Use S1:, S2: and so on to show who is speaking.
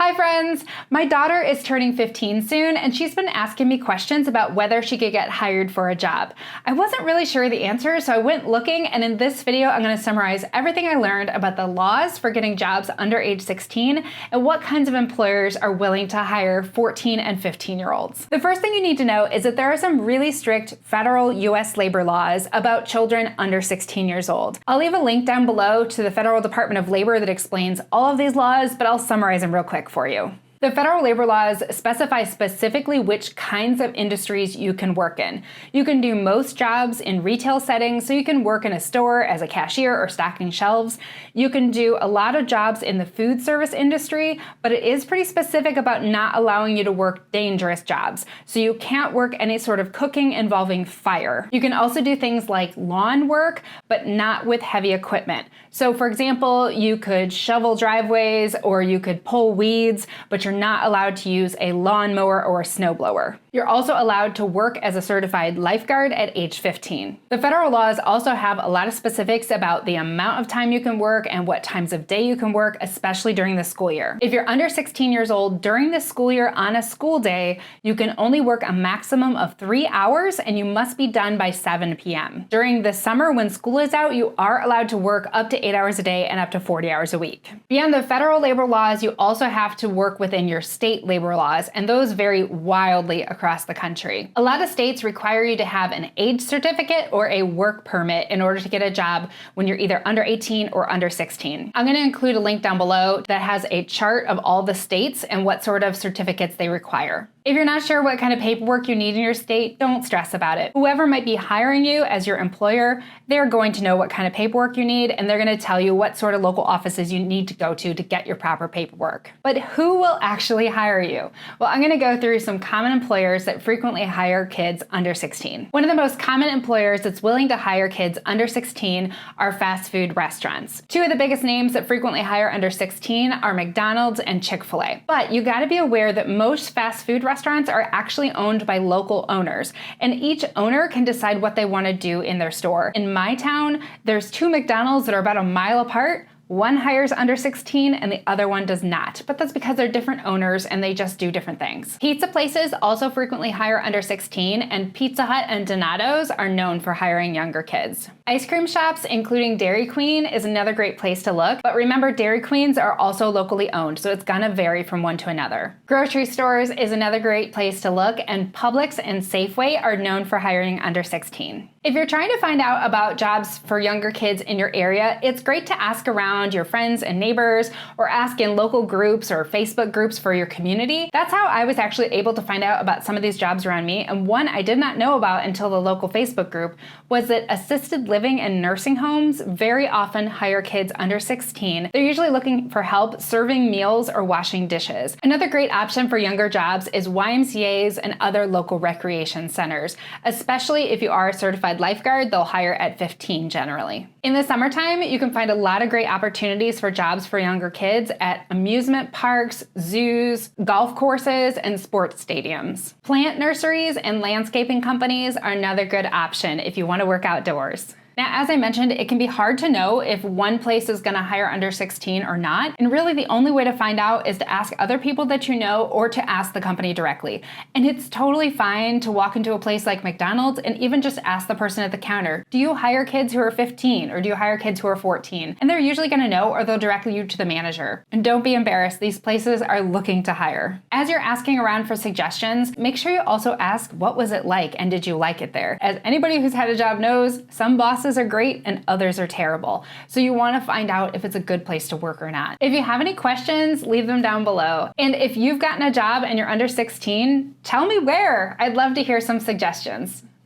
S1: Hi friends! My daughter is turning 15 soon and she's been asking me questions about whether she could get hired for a job. I wasn't really sure the answer, so I went looking, and in this video I'm going to summarize everything I learned about the laws for getting jobs under age 16 and what kinds of employers are willing to hire 14 and 15-year-olds. The first thing you need to know is that there are some really strict federal US labor laws about children under 16 years old. I'll leave a link down below to the Federal Department of Labor that explains all of these laws, but I'll summarize them real quick for you. The federal labor laws specify specifically which kinds of industries you can work in. You can do most jobs in retail settings, so you can work in a store as a cashier or stocking shelves. You can do a lot of jobs in the food service industry, but it is pretty specific about not allowing you to work dangerous jobs. So you can't work any sort of cooking involving fire. You can also do things like lawn work, but not with heavy equipment. So for example, you could shovel driveways or you could pull weeds, but you're not allowed to use a lawnmower or a snowblower. You're also allowed to work as a certified lifeguard at age 15. The federal laws also have a lot of specifics about the amount of time you can work and what times of day you can work, especially during the school year. If you're under 16 years old during the school year on a school day, you can only work a maximum of 3 hours and you must be done by 7 p.m. During the summer when school is out, you are allowed to work up to 8 hours a day and up to 40 hours a week. Beyond the federal labor laws, you also have to work within your state labor laws, and those vary wildly across the country. A lot of states require you to have an age certificate or a work permit in order to get a job when you're either under 18 or under 16. I'm going to include a link down below that has a chart of all the states and what sort of certificates they require. If you're not sure what kind of paperwork you need in your state, don't stress about it. Whoever might be hiring you as your employer, they're going to know what kind of paperwork you need, and they're going to tell you what sort of local offices you need to go to get your proper paperwork. But who will actually hire you? Well, I'm going to go through some common employers that frequently hire kids under 16. One of the most common employers that's willing to hire kids under 16 are fast food restaurants. Two of the biggest names that frequently hire under 16 are McDonald's and Chick-fil-A. But you got to be aware that most fast food restaurants are actually owned by local owners, and each owner can decide what they want to do in their store. In my town, there's 2 McDonald's that are about a mile apart. One hires under 16 and the other one does not, but that's because they're different owners and they just do different things. Pizza places also frequently hire under 16, and Pizza Hut and Donato's are known for hiring younger kids. Ice cream shops, including Dairy Queen, is another great place to look, but remember Dairy Queens are also locally owned, so it's gonna vary from one to another. Grocery stores is another great place to look, and Publix and Safeway are known for hiring under 16. If you're trying to find out about jobs for younger kids in your area, it's great to ask around your friends and neighbors or ask in local groups or Facebook groups for your community. That's how I was actually able to find out about some of these jobs around me, and one I did not know about until the local Facebook group was that assisted living and nursing homes very often hire kids under 16. They're usually looking for help serving meals or washing dishes. Another great option for younger jobs is YMCAs and other local recreation centers, especially if you are a certified lifeguard. They'll hire at 15 generally. In the summertime, you can find a lot of great opportunities for jobs for younger kids at amusement parks, zoos, golf courses, and sports stadiums. Plant nurseries and landscaping companies are another good option if you want to work outdoors. Now, as I mentioned, it can be hard to know if one place is going to hire under 16 or not, and really the only way to find out is to ask other people that you know or to ask the company directly. And it's totally fine to walk into a place like McDonald's and even just ask the person at the counter, do you hire kids who are 15 or do you hire kids who are 14? And they're usually going to know, or they'll direct you to the manager. And don't be embarrassed, these places are looking to hire. As you're asking around for suggestions, make sure you also ask, what was it like and did you like it there? As anybody who's had a job knows, some bosses are great and others are terrible. So you want to find out if it's a good place to work or not. If you have any questions, leave them down below. And if you've gotten a job and you're under 16, tell me where. I'd love to hear some suggestions.